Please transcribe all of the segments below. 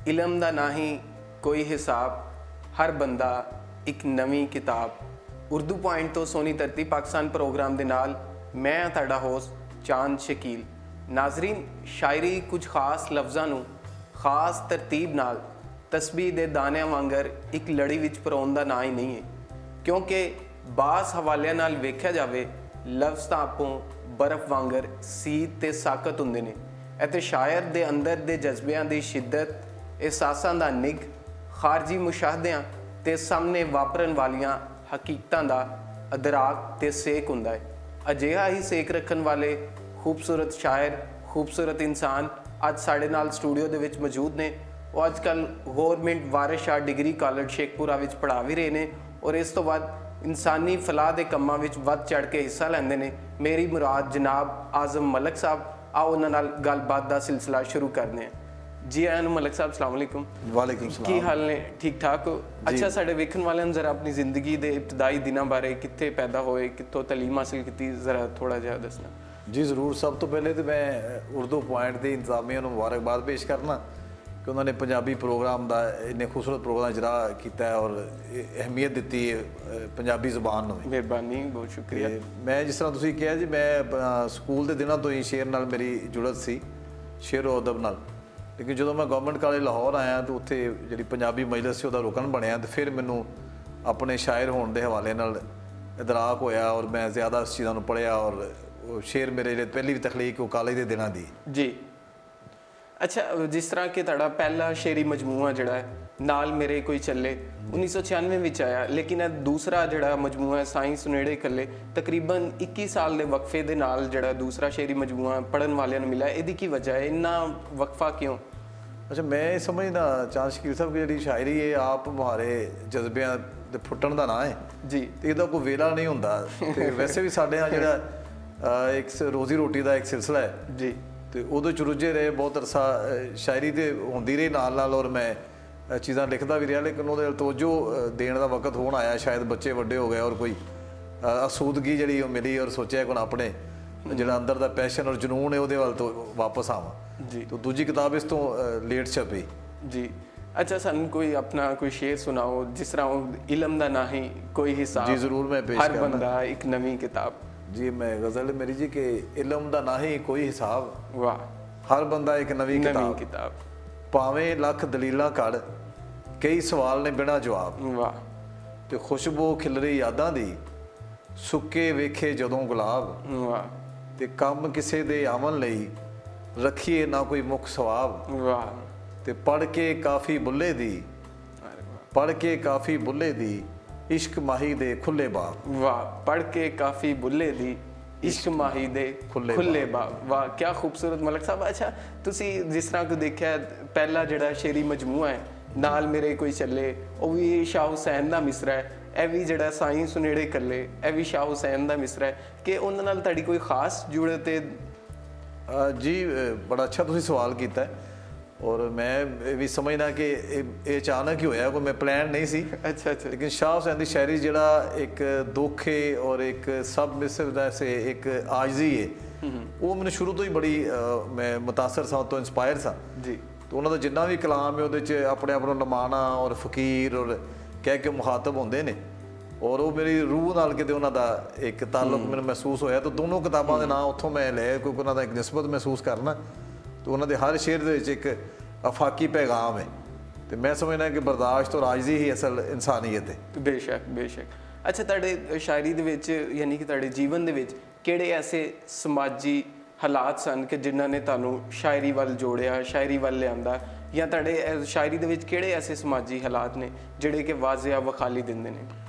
इलम दा ना ही कोई हिसाब, हर बंदा एक नवी किताब। उर्दू पॉइंट तो सोनी धरती पाकिस्तान प्रोग्राम दे नाल मैं तुहाडा होस्ट चांद शकील। नाजरीन, शायरी कुछ खास लफ्ज़ां नूं खास तरतीब नाल तस्बीह दे दानिਆਂ वांगर एक लड़ी विच परोण दा ना ही नहीं है, क्योंकि बास हवालिਆਂ नाल वेख्या जावे लफ्ज़ तां आपों बर्फ वांगर सीत ते साकत हुंदे ने। ਅਤੇ ਸ਼ਾਇਰ ਦੇ ਅੰਦਰ ਦੇ ਜਜ਼ਬਿਆਂ ਦੀ ਸ਼ਿੱਦਤ, ਅਹਿਸਾਸਾਂ ਦਾ ਨਿੱਘ, ਖਾਰਜੀ ਮੁਸ਼ਾਹਦਿਆਂ ਤੇ ਸਾਹਮਣੇ ਵਾਪਰਨ ਵਾਲੀਆਂ ਹਕੀਕਤਾਂ ਦਾ ਅਦਰਾਕ ਤੇ ਸੇਕ ਹੁੰਦਾ ਹੈ। ਅਜਿਹਾ ਹੀ ਸੇਕ ਰੱਖਣ ਵਾਲੇ ਖੂਬਸੂਰਤ ਸ਼ਾਇਰ, ਖੂਬਸੂਰਤ ਇਨਸਾਨ ਅੱਜ ਸਾਡੇ ਨਾਲ ਸਟੂਡੀਓ ਦੇ ਵਿੱਚ ਮੌਜੂਦ ਨੇ। ਉਹ ਅੱਜ ਕੱਲ੍ਹ government Waris Shah degree college Sheikhpura ਵਿੱਚ ਪੜ੍ਹਾ ਵੀ ਰਹੇ ਨੇ ਔਰ ਇਸ ਤੋਂ ਬਾਅਦ ਇਨਸਾਨੀ ਫਲਾਹ ਦੇ ਕੰਮਾਂ ਵਿੱਚ ਵੱਧ ਚੜ੍ਹ ਕੇ ਹਿੱਸਾ ਲੈਂਦੇ ਨੇ। ਮੇਰੀ ਮੁਰਾਦ ਜਨਾਬ ਆਜ਼ਮ ਮਲਕ ਸਾਹਿਬ। आओ उन्हां नाल गलबात का सिलसिला शुरू करने हैं। जी आया मलक साहब, अस्सलाम वालेकुम। वालेकुम सलाम। की हाल ने? ठीक ठाक हो? अच्छा, साडे वेखण वालियां जरा अपनी जिंदगी के इब्तदाई दिनों बारे, कित्थे पैदा होए, कित्थों तलीम हासिल की, जरा थोड़ा जिहा दसना। जी ज़रूर। सब तो पहले तो मैं उर्दू पॉइंट की इंतजामिया को मुबारकबाद पेश करना कि उन्होंने पंजाबी प्रोग्राम का इन्ने खूबसूरत प्रोग्राम इजरा किया और अहमियत दी है पंजाबी ज़ुबान में। मेहरबानी, बहुत शुक्रिया। मैं जिस तरह तुसीं कहा जी, मैं स्कूल के दिनों तो ही शेर नाल मेरी जुड़त सी, शेर और अदब नाल। लेकिन जो मैं गवर्नमेंट कॉलेज लाहौर आया तो उत्थे जिहड़ी पंजाबी मजलिस से रुकन बनया तो फिर मैनू अपने शायर होने के हवाले नाल इदराक होया और मैं ज़्यादा इस चीज़ों को पढ़िया और शेर मेरे जो पहली भी तखलीक वो कॉलेज के दिनों दी। जी अच्छा, जिस तरह कि तुहाडा पहला शेरी मजमूआ जिहड़ा है नाल मेरे कोई चले 1996 में आया, लेकिन दूसरा जिहड़ा मजमूआ है साईं सुनेड़े कल्ले तकरीबन 21 साल के वक्फे दे नाल जिहड़ा दूसरा शेरी मजमूआ पढ़न वालियां नूं मिला, इहदी की वजह है? इन्ना वक्फा क्यों? अच्छा, मैं समझदा चांद शकील साहब की जिहड़ी शायरी है आप मुहारे जज्बियां दे फुੱਟਣ ਦਾ ना है जी, तो ਇਹਦਾ ਕੋਈ ਵੇਲਾ नहीं ਹੁੰਦਾ। ਤੇ वैसे भी साडे यहाँ जिहड़ा एक रोजी रोटी का एक सिलसिला है जी, तो उदों च रुझे रहे बहुत अरसा। शायरी तो होंदी रही नाल और मैं चीज़ां लिखता भी रहा, लेकिन वो तवज्जो देने का वक्त होना आया, शायद बच्चे वड्डे हो गए और कोई आसूदगी जी मिली और सोचा कि अपने जो अंदर का पैशन और जनून है वो वाल तो वापस आवां जी। तो दूजी किताब इस तो लेट छपी जी। अच्छा, सानू कोई अपना कोई शेर सुनाओ जिस तरह इलम दा ना ही कोई हिसाब। जी ज़रूर, मैं पेश हर बंदा एक नवी किताब। जी, मैं गज़ल मेरी जी के इलम दा ना ही कोई हिसाब, वाह, हर बंदा एक नवी किताब, भावें लख दलीलां कड़ कई सवाल ने बिना जवाब। वाह, ते खुशबू खिलरी यादां दी सुक्के वेखे जदों गुलाब। वाह, ते कम किसे दे आवन लई रखिए ना कोई मुख सवाब। वाह, ते पढ़ के काफ़ी बुल्ले दी, पढ़ के काफ़ी बुल्ले दी इश्क माही दे खुले बाब। वाह, पढ़ के काफ़ी बुल्ले दी इश्क माही दे खुले बाब। वाह, क्या खूबसूरत मलक साहब। अच्छा, तुसी जिस तरह को देखा पहला जिहड़ा शेरी मजमूआ है नाल मेरे कोई चले, वो भी शाह हुसैन का मिसरा है, यह भी जिहड़ा साईं सुनेड़े कल्ले यह भी शाह हुसैन का मिसरा है कि उन्हां नाल तुहाडी कोई खास जुड़त है? जी, बड़ा अच्छा तुसीं सवाल किया है और मैं भी समझना कि ये अचानक ही होया, कोई मैं प्लान नहीं सी। अच्छा अच्छा। लेकिन शाह हुसैन की शायरी जिहड़ा एक दुख है और एक सब मिसर से एक आजजी है, वो मैंने शुरू तो ही बड़ी मैं मुतासर सा तो इंस्पायर सा जी। तो उन्होंने जिन्ना भी कलाम है वो अपने आप को नमाना और फकीर और कह के मुखातब होंगे ने और वो मेरी रूह नाल किते उन्होंने एक ताल्लुक मैंने महसूस होया। तो दोनों किताबों के नाम उत्थों मैं लिया क्योंकि उन्होंने एक निस्बत महसूस करना। तो उन्होंने हर शेर दे विच एक अफाकी पैगाम है, तो मैं समझना कि बर्दाश्त और आजिज़ी ही असल इंसानियत है। बेशक बेशक। अच्छा, तुहाडे शायरी दे विच यानी कि तुहाडे जीवन दे विच किहड़े ऐसे समाजी हालात सन कि जिन्हां ने तुहानूं शायरी वाल जोड़िया, शायरी वाल लिआंदा, या तुहाडे शायरी दे विच किहड़े ऐसे समाजी हालात ने जिहड़े कि वाज़िया वखाली दिंदे ने?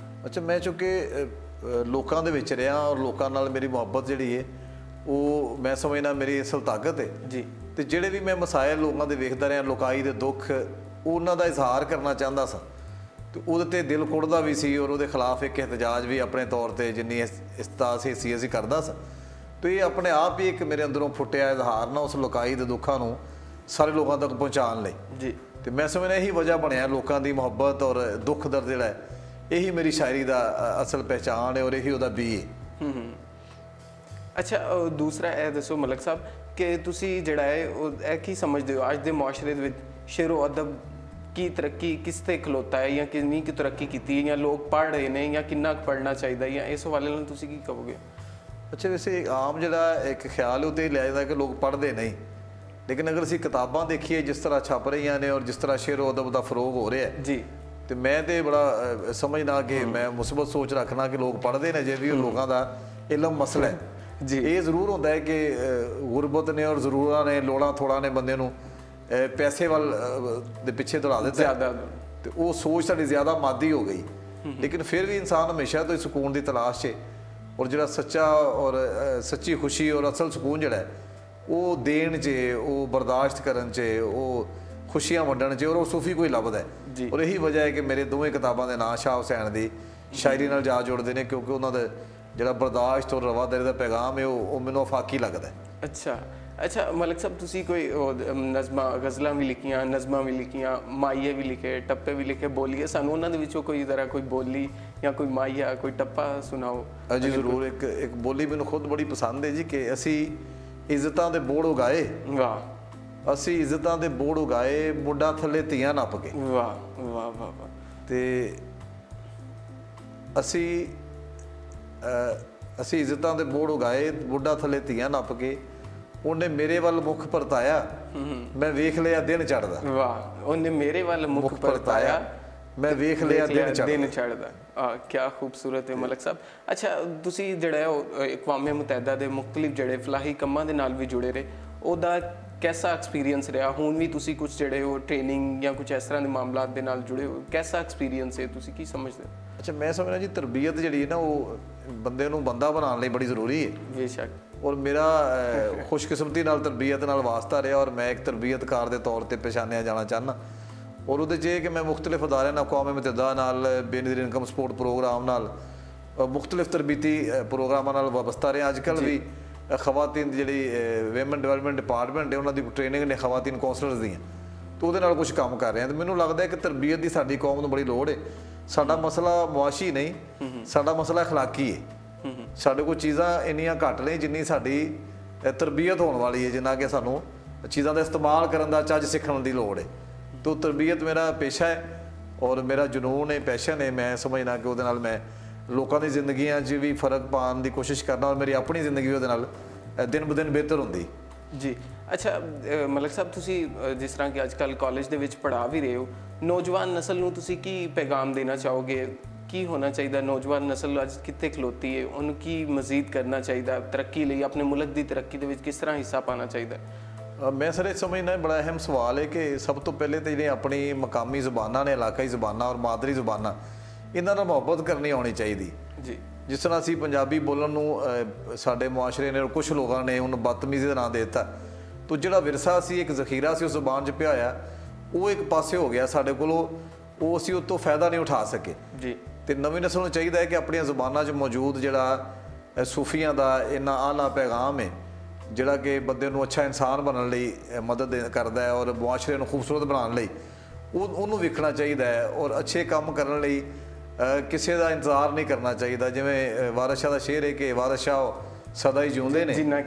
अच्छा, मैं चूँकि लोकां दे विच रहा और लोकां नाल मेरी मुहब्बत जिहड़ी है वो मैं समझना मेरी असल ताकत है जी। तो जिहड़े भी मैं मसाइल लोगों के वेखदा रहा, लोकाई दे दुख उन्हां दा इजहार करना चाहता सा तो उहदे ते दिल कुड़दा भी सी और उहदे खिलाफ एक एहतजाज भी अपने तौर पर जिन्नी इस्तास सी असीं करदा सा। तो ये अपने आप ही एक मेरे अंदरों फुटिया इजहार ना उस लोकाई दे दुखां नूं सारे लोगों तक पहुँचाने लई जी। तो मैं समझना यही वजह बनया लोगों की मुहब्बत और दुख दर्द जिहड़ा है, यही मेरी शायरी का असल पहचान है और यही उहदा बी है। अच्छा, दूसरा यह दसो मलक साहब कि तुसी जिहड़ा है की समझते हो अज दे मुआशरे दे विच शेरो अदब की तरक्की किस ते खलोता है या किन्नी की तरक्की की है या लोग पढ़ रहे हैं या किन्ना पढ़ना चाहिए या इस हवाले नाल तुसीं की कहोगे? ਅੱਛਾ ਵੈਸੇ ਆਮ ਜਿਹੜਾ ਇੱਕ ਖਿਆਲ ਉਹ ਤੇ ਲਿਆ ਜਾਂਦਾ ਕਿ ਲੋਕ ਪੜ੍ਹਦੇ ਨਹੀਂ, ਲੇਕਿਨ ਅਗਰ ਅਸੀਂ ਕਿਤਾਬਾਂ ਦੇਖੀਏ ਜਿਸ ਤਰ੍ਹਾਂ ਛਪ ਰਹੀਆਂ ਨੇ ਔਰ ਜਿਸ ਤਰ੍ਹਾਂ ਸ਼ੇਰੋ ਅਦਬ ਦਾ ਫਰੋਗ ਹੋ ਰਿਹਾ ਜੀ, ਤੇ ਮੈਂ ਤੇ ਬੜਾ ਸਮਝਣਾ ਕਿ ਮੈਂ ਮੁਸਬਤ ਸੋਚ ਰੱਖਣਾ ਕਿ ਲੋਕ ਪੜ੍ਹਦੇ ਨੇ, ਜੇ ਵੀ ਉਹ ਲੋਕਾਂ ਦਾ ਇਲਮ ਮਸਲਾ ਹੈ ਜੀ। ਇਹ ਜ਼ਰੂਰ ਹੁੰਦਾ ਹੈ ਕਿ ਗੁਰਬਤ ਨੇ ਔਰ ਜ਼ਰੂਰਾਂ ਨੇ ਲੋੜਾਂ ਥੋੜਾਂ ਨੇ ਬੰਦੇ ਨੂੰ ਪੈਸੇ ਵੱਲ ਦੇ ਪਿੱਛੇ ਦੌੜਾ ਦਿੱਤਾ ਜ਼ਿਆਦਾ, ਤੇ ਉਹ ਸੋਚ ਸਾਡੀ ਜ਼ਿਆਦਾ ਮਾਦੀ ਹੋ ਗਈ। ਲੇਕਿਨ ਫਿਰ ਵੀ ਇਨਸਾਨ ਹਮੇਸ਼ਾ ਤੋਂ ਸਕੂਨ ਦੀ ਤਲਾਸ਼ 'ਚ, ਔਰ ਜਿਹੜਾ ਸੱਚਾ ਔਰ ਸੱਚੀ ਖੁਸ਼ੀ ਔਰ ਅਸਲ ਸਕੂਨ ਜਿਹੜਾ ਉਹ ਦੇਣ 'ਚ, ਉਹ ਬਰਦਾਸ਼ਤ ਕਰਨ 'ਚ, ਉਹ ਖੁਸ਼ੀਆਂ ਵੰਡਣ 'ਚ, ਔਰ ਉਹ ਸੂਫੀ ਕੋਈ ਲੱਭਦਾ ਹੈ। ਔਰ ਇਹੀ ਵਜ੍ਹਾ ਹੈ ਕਿ ਮੇਰੇ ਦੋਵੇਂ ਕਿਤਾਬਾਂ ਦੇ ਨਾਂ ਸ਼ਾਹ ਹੁਸੈਨ ਦੀ ਸ਼ਾਇਰੀ ਨਾਲ ਜਾ ਜੁੜਦੇ ਨੇ, ਕਿਉਂਕਿ ਉਹਨਾਂ ਦਾ ਜਿਹੜਾ ਬਰਦਾਸ਼ਤ ਔਰ ਰਵਾਦਾਰੀ ਦਾ ਪੈਗਾਮ ਹੈ ਉਹ ਮੈਨੂੰ ਆਫਾਕੀ ਲੱਗਦਾ ਹੈ। ਅੱਛਾ ਮਲਕ ਸਾਹਿਬ, ਤੁਸੀਂ ਕੋਈ ਨਜ਼ਮਾਂ ਗਜ਼ਲਾਂ ਵੀ ਲਿਖੀਆਂ, ਨਜ਼ਮਾਂ ਵੀ ਲਿਖੀਆਂ, ਮਾਈਏ ਵੀ ਲਿਖੇ, ਟੱਪੇ ਵੀ ਲਿਖੇ, ਬੋਲੀਏ ਸਾਨੂੰ ਉਹਨਾਂ ਦੇ ਵਿੱਚੋਂ ਕੋਈ ਜ਼ਰਾ ਕੋਈ ਬੋਲੀ ਜਾਂ ਕੋਈ ਮਾਈਆ ਕੋਈ ਟੱਪਾ ਸੁਣਾਓ। ਜੀ ਜ਼ਰੂਰ। ਇੱਕ ਬੋਲੀ ਮੈਨੂੰ ਖੁਦ ਬੜੀ ਪਸੰਦ ਹੈ ਜੀ, ਕਿ ਅਸੀਂ ਇੱਜ਼ਤਾਂ ਦੇ ਬੋੜ ਉਗਾਏ, ਵਾਹ, ਅਸੀਂ ਇੱਜ਼ਤਾਂ ਦੇ ਬੋੜ ਉਗਾਏ, ਮੁੱਢਾਂ ਥੱਲੇ ਧੀਆਂ ਨੱਪ ਕੇ। ਵਾਹ ਵਾਹ ਵਾਹ ਵਾਹ। ਤੇ ਅਸੀਂ ਇੱਜ਼ਤਾਂ ਦੇ ਬੋੜ ਉਗਾਏ, ਮੁੱਢਾਂ ਥੱਲੇ ਧੀਆਂ ਨੱਪ ਕੇ, ਉਹਨੇ ਮੇਰੇ ਵੱਲ ਮੁੱਖ ਪਰਤਾਇਆ, ਮੈਂ ਵੇਖ ਲਿਆ ਦਿਨ ਚੜ੍ਹਦਾ। ਵਾਹ, ਉਹਨੇ ਮੇਰੇ ਵੱਲ ਮੁੱਖ ਪਰਤਾਇਆ, ਮੈਂ ਵੇਖ ਲਿਆ ਦਿਨ ਚੜ੍ਹਦਾ। ਕਿਆ ਖੂਬਸੂਰਤ ਹੈ ਮਲਕ ਸਾਹਿਬ। ਅੱਛਾ, ਤੁਸੀਂ ਜਿਹੜਾ ਉਹ ਅਕਵਾਮ ਮੁਤਹਿਦਾ ਦੇ ਮੁਖਤਲਿਫ ਜਿਹੜੇ ਫਲਾਹੀ ਕੰਮਾਂ ਦੇ ਨਾਲ ਵੀ ਜੁੜੇ ਰਹੇ, ਉਹਦਾ ਕੈਸਾ ਐਕਸਪੀਰੀਅੰਸ ਰਿਹਾ? ਹੁਣ ਵੀ ਤੁਸੀਂ ਕੁਝ ਜਿਹੜੇ ਉਹ ਟ੍ਰੇਨਿੰਗ ਜਾਂ ਕੁਝ ਇਸ ਤਰ੍ਹਾਂ ਦੇ ਮਾਮਲਾਤ ਦੇ ਨਾਲ ਜੁੜੇ ਹੋ, ਕੈਸਾ ਐਕਸਪੀਰੀਅੰਸ ਹੈ, ਤੁਸੀਂ ਕੀ ਸਮਝਦੇ ਹੋ? ਅੱਛਾ, ਮੈਂ ਸਮਝਦਾ ਜੀ ਤਰਬੀਅਤ ਜਿਹੜੀ ਹੈ ਨਾ, ਉਹ ਬੰਦੇ ਨੂੰ ਬੰਦਾ ਬਣਾਉਣ ਲਈ ਬੜੀ ਜ਼ਰੂਰੀ ਹੈ। ਬੇਸ਼ੱਕ। ਔਰ ਮੇਰਾ ਖੁਸ਼ਕਿਸਮਤੀ ਨਾਲ ਤਰਬੀਅਤ ਨਾਲ ਵਾਸਤਾ ਰਿਹਾ, ਔਰ ਮੈਂ ਇੱਕ ਤਰਬੀਅਤਕਾਰ ਦੇ ਤੌਰ ਤੇ ਪਛਾਣਿਆ ਜਾਣਾ ਚਾਹੁੰਦਾ। ਔਰ ਉਹਦੇ 'ਚ ਇਹ ਕਿ ਮੈਂ ਮੁਖਤਲਿਫ ਅਦਾਰਿਆਂ ਨਾਲ, ਅਕਵਾਮ ਮੁਤਹਿਦਾ ਨਾਲ, ਬੇਨਜ਼ੀਰ ਇਨਕਮ ਸਪੋਰਟ ਪ੍ਰੋਗਰਾਮ ਨਾਲ, ਮੁਖਤਲਿਫ ਤਰਬੀਤੀ ਪ੍ਰੋਗਰਾਮਾਂ ਨਾਲ ਵਾਬਸਤਾ ਰਿਹਾ। ਅੱਜ ਕੱਲ੍ਹ ਵੀ ਖਵਾਤੀਨ ਦੀ ਜਿਹੜੀ ਵਿਮਨ ਡਿਵੈਲਪਮੈਂਟ ਡਿਪਾਰਟਮੈਂਟ ਹੈ, ਉਹਨਾਂ ਦੀ ਟ੍ਰੇਨਿੰਗ ਨੇ ਖਵਾਤੀਨ ਕੌਂਸਲਰਸ ਦੀਆਂ, ਤਾਂ ਉਹਦੇ ਨਾਲ ਕੁਝ ਕੰਮ ਕਰ ਰਹੇ ਹਾਂ। ਅਤੇ ਮੈਨੂੰ ਲੱਗਦਾ ਹੈ ਕਿ ਤਰਬੀਅਤ ਦੀ ਸਾਡੀ ਕੌਮ ਨੂੰ ਬੜੀ ਲੋੜ ਹੈ। ਸਾਡਾ ਮਸਲਾ ਮੁਆਸ਼ੀ ਨਹੀਂ, ਸਾਡਾ ਮਸਲਾ ਅਖਲਾਕੀ ਹੈ। ਸਾਡੇ ਕੋਲ ਚੀਜ਼ਾਂ ਇੰਨੀਆਂ ਘੱਟ ਨੇ ਜਿੰਨੀ ਸਾਡੀ ਤਰਬੀਅਤ ਹੋਣ ਵਾਲੀ ਹੈ, ਜਿੰਨਾ ਕਿ ਸਾਨੂੰ ਚੀਜ਼ਾਂ ਦਾ ਇਸਤੇਮਾਲ ਕਰਨ ਦਾ ਚੱਜ ਸਿੱਖਣ ਦੀ ਲੋੜ ਹੈ। ਤੋ ਤਰਬੀਅਤ ਮੇਰਾ ਪੇਸ਼ਾ ਹੈ ਔਰ ਮੇਰਾ ਜਨੂਨ ਹੈ, ਪੈਸ਼ਨ ਹੈ। ਮੈਂ ਸਮਝਦਾ ਕਿ ਉਹਦੇ ਨਾਲ ਮੈਂ ਲੋਕਾਂ ਦੀ ਜ਼ਿੰਦਗੀਆਂ 'ਚ ਵੀ ਫਰਕ ਪਾਉਣ ਦੀ ਕੋਸ਼ਿਸ਼ ਕਰਨਾ, ਔਰ ਮੇਰੀ ਆਪਣੀ ਜ਼ਿੰਦਗੀ ਵੀ ਉਹਦੇ ਨਾਲ ਦਿਨ ਬ ਦਿਨ ਬਿਹਤਰ ਹੁੰਦੀ। ਜੀ। ਅੱਛਾ ਮਲਕ ਸਾਹਿਬ, ਤੁਸੀਂ ਜਿਸ ਤਰ੍ਹਾਂ ਕਿ ਅੱਜ ਕੱਲ੍ਹ ਕਾਲਜ ਦੇ ਵਿੱਚ ਪੜ੍ਹਾ ਵੀ ਰਹੇ ਹੋ, ਨੌਜਵਾਨ ਨਸਲ ਨੂੰ ਤੁਸੀਂ ਕੀ ਪੈਗਾਮ ਦੇਣਾ ਚਾਹੋਗੇ? ਕੀ ਹੋਣਾ ਚਾਹੀਦਾ? ਨੌਜਵਾਨ ਨਸਲ ਅੱਜ ਕਿੱਥੇ ਖਲੋਤੀ ਹੈ, ਉਹਨੂੰ ਕੀ ਮਜ਼ੀਦ ਕਰਨਾ ਚਾਹੀਦਾ ਤਰੱਕੀ ਲਈ? ਆਪਣੇ ਮੁਲਕ ਦੀ ਤਰੱਕੀ ਦੇ ਵਿੱਚ ਕਿਸ ਤਰ੍ਹਾਂ ਹਿੱਸਾ ਪਾਉਣਾ ਚਾਹੀਦਾ? ਮੈਂ ਸਰ ਇਹ ਸਮਝਦਾ ਬੜਾ ਅਹਿਮ ਸਵਾਲ ਹੈ ਕਿ ਸਭ ਤੋਂ ਪਹਿਲੇ ਤਾਂ ਜਿਹੜੀਆਂ ਆਪਣੀ ਮਕਾਮੀ ਜ਼ੁਬਾਨਾਂ ਨੇ, ਇਲਾਕਾਈ ਜ਼ੁਬਾਨਾਂ ਔਰ ਮਾਦਰੀ ਜ਼ੁਬਾਨਾਂ, ਇਹਨਾਂ ਨਾਲ ਮੁਹੱਬਤ ਕਰਨੀ ਆਉਣੀ ਚਾਹੀਦੀ ਜੀ। ਜਿਸ ਤਰ੍ਹਾਂ ਅਸੀਂ ਪੰਜਾਬੀ ਬੋਲਣ ਨੂੰ ਸਾਡੇ ਮੁਆਸ਼ਰੇ ਨੇ ਔਰ ਕੁਛ ਲੋਕਾਂ ਨੇ ਉਹਨੂੰ ਬਦਤਮੀਜ਼ੀ ਦਾ ਨਾਂ ਦੇ ਦਿੱਤਾ, ਤਾਂ ਜਿਹੜਾ ਵਿਰਸਾ ਸੀ, ਇੱਕ ਜ਼ਖੀਰਾ ਸੀ ਉਸ ਜ਼ੁਬਾਨ 'ਚ ਪਿਆ ਹੋਇਆ, ਉਹ ਇੱਕ ਪਾਸੇ ਹੋ ਗਿਆ ਸਾਡੇ ਕੋਲੋਂ, ਉਹ ਅਸੀਂ ਉਹ ਤੋਂ ਫਾਇਦਾ ਨਹੀਂ ਉਠਾ ਸਕੇ ਜੀ। ਤੇ ਨਵੀਂ ਨਸਲ ਨੂੰ ਚਾਹੀਦਾ ਹੈ ਕਿ ਆਪਣੀਆਂ ਜ਼ੁਬਾਨਾਂ 'ਚ ਮੌਜੂਦ ਜਿਹੜਾ ਸੂਫੀਆਂ ਦਾ ਇੰਨਾ ਆਲਾ ਪੈਗਾਮ ਹੈ, ਜਿਹੜਾ ਕਿ ਬੰਦੇ ਨੂੰ ਅੱਛਾ ਇਨਸਾਨ ਬਣਨ ਲਈ ਮਦਦ ਕਰਦਾ ਹੈ ਔਰ ਮੁਆਸ਼ਰੇ ਨੂੰ ਖੂਬਸੂਰਤ ਬਣਾਉਣ ਲਈ, ਉਹਨੂੰ ਵੇਖਣਾ ਚਾਹੀਦਾ ਹੈ। ਔਰ ਅੱਛੇ ਕੰਮ ਕਰਨ ਲਈ ਕਿਸੇ ਦਾ ਇੰਤਜ਼ਾਰ ਨਹੀਂ ਕਰਨਾ ਚਾਹੀਦਾ। ਜਿਵੇਂ ਵਾਰਿਸ ਸ਼ਾਹ ਦਾ ਸ਼ੇਰ ਹੈ ਕਿ ਵਾਰਿਸ ਸ਼ਾਹ ਸਦਾ ਹੀ ਜਿਉਂਦੇ ਨੇ ਜਿਨ੍ਹਾਂ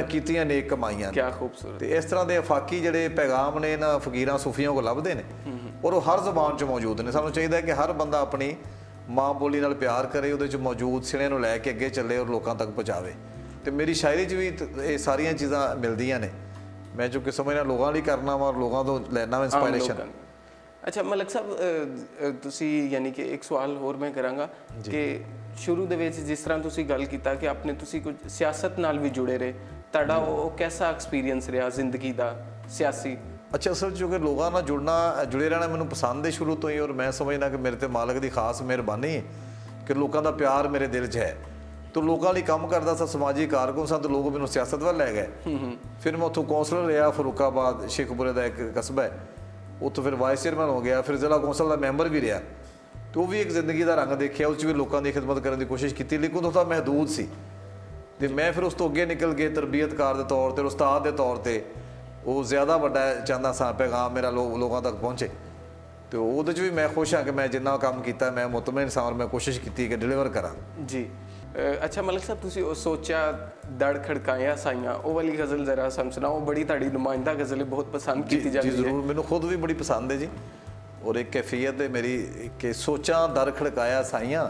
ਕੀਤੀਆਂ ਨੇਕ ਕਮਾਈਆਂ। ਕਿਆ ਖੂਬਸੂਰਤ। ਤੇ ਇਸ ਤਰ੍ਹਾਂ ਦੇ ਅਫਾਕੀ ਜਿਹੜੇ ਪੈਗਾਮ ਨੇ ਇਹਨਾਂ ਫਕੀਰਾਂ ਸੂਫੀਆਂ ਕੋਲ ਲੱਭਦੇ ਨੇ, ਔਰ ਉਹ ਹਰ ਜ਼ੁਬਾਨ 'ਚ ਮੌਜੂਦ ਨੇ। ਸਾਨੂੰ ਚਾਹੀਦਾ ਕਿ ਹਰ ਬੰਦਾ ਆਪਣੀ ਮਾਂ ਬੋਲੀ ਨਾਲ ਪਿਆਰ ਕਰੇ, ਉਹਦੇ 'ਚ ਮੌਜੂਦ ਸਿਣਿਆਂ ਨੂੰ ਲੈ ਕੇ ਅੱਗੇ ਚੱਲੇ ਔਰ ਲੋਕਾਂ ਤੱਕ ਪਹੁੰਚਾਵੇ। ਤੇ ਮੇਰੀ ਸ਼ਾਇਰੀ 'ਚ ਵੀ ਇਹ ਸਾਰੀਆਂ ਚੀਜ਼ਾਂ ਮਿਲਦੀਆਂ ਨੇ। ਮੈਂ ਜੋ ਕਿ ਸਮਝਣਾ ਲੋਕਾਂ ਲਈ ਕਰਨਾ ਵਾ, ਲੋਕਾਂ ਤੋਂ ਲੈਣਾ ਵਾ ਇੰਸਪਾਇਰੇਸ਼ਨ। ਅੱਛਾ ਮਲਕ ਸਾਹਿਬ, ਤੁਸੀਂ ਯਾਨੀ ਕਿ ਇੱਕ ਸਵਾਲ ਹੋਰ ਮੈਂ ਕਰਾਂਗਾ ਕਿ ਸ਼ੁਰੂ ਦੇ ਵਿੱਚ ਜਿਸ ਤਰ੍ਹਾਂ ਤੁਸੀਂ ਗੱਲ ਕੀਤਾ ਕਿ ਆਪਣੇ ਤੁਸੀਂ ਕੁਝ ਸਿਆਸਤ ਨਾਲ ਵੀ ਜੁੜੇ ਰਹੇ, ਤੁਹਾਡਾ ਉਹ ਕੈਸਾ ਐਕਸਪੀਰੀਅੰਸ ਰਿਹਾ ਜ਼ਿੰਦਗੀ ਦਾ ਸਿਆਸੀ? ਅੱਛਾ, ਅਸਲ 'ਚ ਕਿ ਲੋਕਾਂ ਨਾਲ ਜੁੜੇ ਰਹਿਣਾ ਮੈਨੂੰ ਪਸੰਦ ਹੈ ਸ਼ੁਰੂ ਤੋਂ ਹੀ, ਔਰ ਮੈਂ ਸਮਝਦਾ ਕਿ ਮੇਰੇ ਤੇ ਮਾਲਕ ਦੀ ਖਾਸ ਮਿਹਰਬਾਨੀ ਹੈ ਕਿ ਲੋਕਾਂ ਦਾ ਪਿਆਰ ਮੇਰੇ ਦਿਲ 'ਚ ਹੈ। तो लोगों लिए काम करता सा, समाजी कारकुन सा, तो लोग मैंने सियासत वाल लै गए। फिर मैं उत्थों कौंसलर रहा फरूखाबाद शेखपुरे का एक कस्बा है, उत्थों फिर वाइस चेयरमैन हो गया, फिर जिला कौंसल का मैंबर भी रहा। तो वह भी एक जिंदगी का रंग देखा, उस भी लोगों की खिदमत करने की कोशिश की, लेकिन उसका महदूद सी। तो मैं फिर उस तो अगे निकल के तरबियतकार के तौर पर, उस्ताद के तौर पर वो ज़्यादा वड्डा चाहता सा पैगाम मेरा लोगों तक पहुँचे। तो वो भी मैं खुश हाँ कि मैं जिन्ना काम किया मैं मुतमईन सा और मैं कोशिश की कि डिलीवर करा। जी ਅੱਛਾ ਮਲਕ ਸਾਹਿਬ, ਤੁਸੀਂ ਉਹ ਸੋਚਿਆ ਦੜ ਖੜਕਾਇਆ ਸਾਈਆਂ, ਉਹ ਵਾਲੀ ਗਜ਼ਲ ਜ਼ਰਾ ਸਾਨੂੰ ਸੁਣਾਓ। ਬੜੀ ਤੁਹਾਡੀ ਨੁਮਾਇੰਦਾ ਗਜ਼ਲ ਹੈ, ਬਹੁਤ ਪਸੰਦ ਕੀਤੀ ਜਾਂਦੀ ਜੀ ਹੈ। ਜ਼ਰੂਰ, ਮੈਨੂੰ ਖੁਦ ਵੀ ਬੜੀ ਪਸੰਦ ਹੈ ਜੀ। ਔਰ ਇੱਕ ਕੈਫੀਅਤ ਹੈ ਮੇਰੀ ਕਿ ਸੋਚਾਂ ਦਰ ਖੜਕਾਇਆ ਸਾਈਆਂ,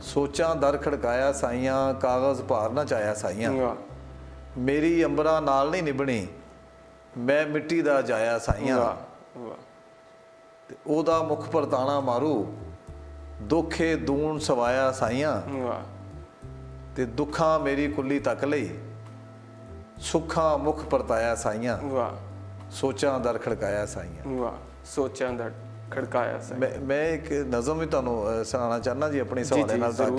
ਸੋਚਾਂ ਦਰ ਖੜਕਾਇਆ ਸਾਈਆਂ, ਕਾਗਜ਼ ਭਾਰ ਨਾ ਚਾਇਆ ਸਾਈਆਂ, ਵਾਹ ਮੇਰੀ ਅੰਬਰਾਂ ਨਾਲ ਨਹੀਂ ਨਿਭਣੀ, ਮੈਂ ਮਿੱਟੀ ਦਾ ਜਾਇਆ ਸਾਈਆਂ, ਵਾਹ ਵਾਹ। ਤੇ ਉਹਦਾ ਮੁਖ ਪਰਤਾਣਾ ਮਾਰੂ, ਦੁੱਖੇ ਦੂਣ ਸਵਾਇਆ ਸਾਈਆਂ, ਵਾਹ ਤੇ ਦੁੱਖਾਂ ਮੇਰੀ ਕੁੱਲੀ ਤੱਕ ਲਈ, ਸੁੱਖਾਂ ਮੁਖ ਪਰਤਾਇਆ ਸਾਈਆਂ, ਵਾਹ ਸੋਚਾਂ ਦਰ ਖੜਕਾਇਆ ਸਾਈਆਂ। ਵਾਹ, ਸੋਚਾਂ ਦਾ ਖੜਕਾਇਆ ਸੀ। ਮੈਂ ਇੱਕ ਨਜ਼ਮ ਵੀ ਤੁਹਾਨੂੰ ਸੁਣਾਉਣਾ ਚਾਹੁੰਦਾ ਜੀ ਆਪਣੇ ਸਵਾਲੇ ਨਾਲ, ਤਾਂ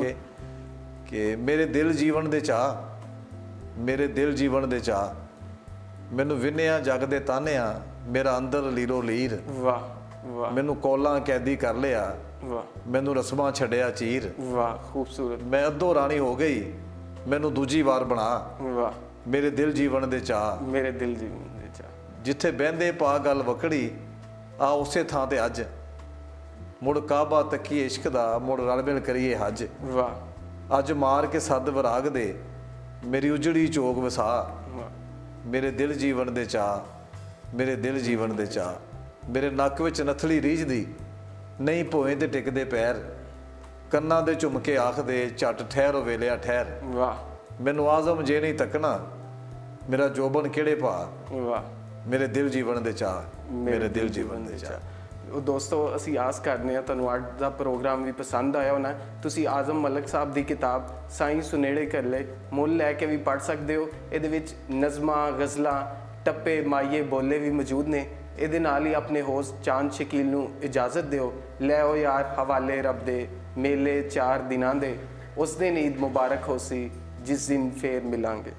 ਕਿ ਮੇਰੇ ਦਿਲ ਜੀਵਨ ਦੇ ਚਾਹ, ਮੇਰੇ ਦਿਲ ਜੀਵਨ ਦੇ ਚਾਹ, ਮੈਨੂੰ ਵਿੰਨਿਆ ਜਗ ਦੇ ਤਾਨਿਆ, ਮੇਰਾ ਅੰਦਰ ਲੀਰੋ ਲੀਰ, ਵਾਹ ਵਾਹ ਮੈਨੂੰ ਕੋਲਾਂ ਕੈਦੀ ਕਰ ਲਿਆ, ਵਾਹ ਮੈਨੂੰ ਰਸਮਾਂ ਛੱਡਿਆ ਚੀਰ, ਵਾਹ ਖੂਬਸੂਰਤ। ਮੈਂ ਅੱਧੋ ਰਾਣੀ ਹੋ ਗਈ, ਮੈਨੂੰ ਦੂਜੀ ਵਾਰ ਬਣਾ, ਵਾਹ ਮੇਰੇ ਦਿਲ ਜੀਵਨ ਦੇ ਚਾਹ, ਮੇਰੇ ਦਿਲ ਜੀਵਨ ਦੇ ਚਾਹ, ਜਿੱਥੇ ਬਹਿੰਦੇ ਪਾ ਗੱਲ ਵਕੜੀ, ਆ ਉਸੇ ਥਾਂ ਤੇ ਅੱਜ, ਮੁੜ ਕਾਬਾ ਤੱਕੀਏ ਇਸ਼ਕ ਦਾ, ਮੁੜ ਰਲ ਮਿਲ ਕਰੀਏ ਹੱਜ, ਵਾਹ ਅੱਜ ਮਾਰ ਕੇ ਸੱਦ ਵਿਰਾਗ ਦੇ, ਮੇਰੀ ਉਜੜੀ ਚੋਗ ਵਸਾ, ਵਾਹ ਮੇਰੇ ਦਿਲ ਜੀਵਨ ਦੇ ਚਾਹ, ਮੇਰੇ ਦਿਲ ਜੀਵਨ ਦੇ ਚਾਹ, ਮੇਰੇ ਨੱਕ ਵਿੱਚ ਨਥਲੀ ਰੀਝਦੀ, ਨਹੀਂ ਭੋਏ ਤੇ ਟਿਕਦੇ ਪੈਰ, ਕੰਨਾਂ ਦੇ ਝੁਮਕੇ ਆਖਦੇ, ਝੱਟ ਠਹਿਰੋ ਵੇਲਿਆ ਠਹਿਰ, ਵਾਹ ਮੈਨੂੰ ਆਜ਼ਮ ਜੇ ਨਹੀਂ ਤੱਕਣਾ, ਮੇਰਾ ਜੋਬਨ ਕਿਹੜੇ ਭਾ, ਵਾਹ, ਮੇਰੇ ਦਿਲ ਜੀਵਨ ਦੇ ਚਾਹ, ਮੇਰੇ ਦਿਲ ਜੀਵਨ ਦੇ ਚਾਹ। ਉਹ ਦੋਸਤੋ, ਅਸੀਂ ਆਸ ਕਰਦੇ ਹਾਂ ਤੁਹਾਨੂੰ ਅੱਜ ਦਾ ਪ੍ਰੋਗਰਾਮ ਵੀ ਪਸੰਦ ਆਇਆ ਹੋਣਾ। ਤੁਸੀਂ ਆਜ਼ਮ ਮਲਕ ਸਾਹਿਬ ਦੀ ਕਿਤਾਬ ਸਾਈਂ ਸੁਨੇੜੇ ਕਰ ਲੈ ਮੁੱਲ ਲੈ ਕੇ ਵੀ ਪੜ੍ਹ ਸਕਦੇ ਹੋ। ਇਹਦੇ ਵਿੱਚ ਨਜ਼ਮਾਂ, ਗਜ਼ਲਾਂ, ਟੱਪੇ, ਮਾਈਏ, ਬੋਲੇ ਵੀ ਮੌਜੂਦ ਨੇ। ਇਹਦੇ ਨਾਲ ਹੀ ਆਪਣੇ ਹੋਸਟ ਚਾਂਦ ਸ਼ਕੀਲ ਨੂੰ ਇਜਾਜ਼ਤ ਦਿਓ। ਲੈ ਓ ਯਾਰ ਹਵਾਲੇ ਰੱਬ ਦੇ, ਮੇਲੇ 4 ਦਿਨਾਂ ਦੇ, ਉਸ ਦਿਨ ਈਦ ਮੁਬਾਰਕ ਹੋਸੀ, ਜਿਸ ਦਿਨ ਫੇਰ ਮਿਲਾਂਗੇ।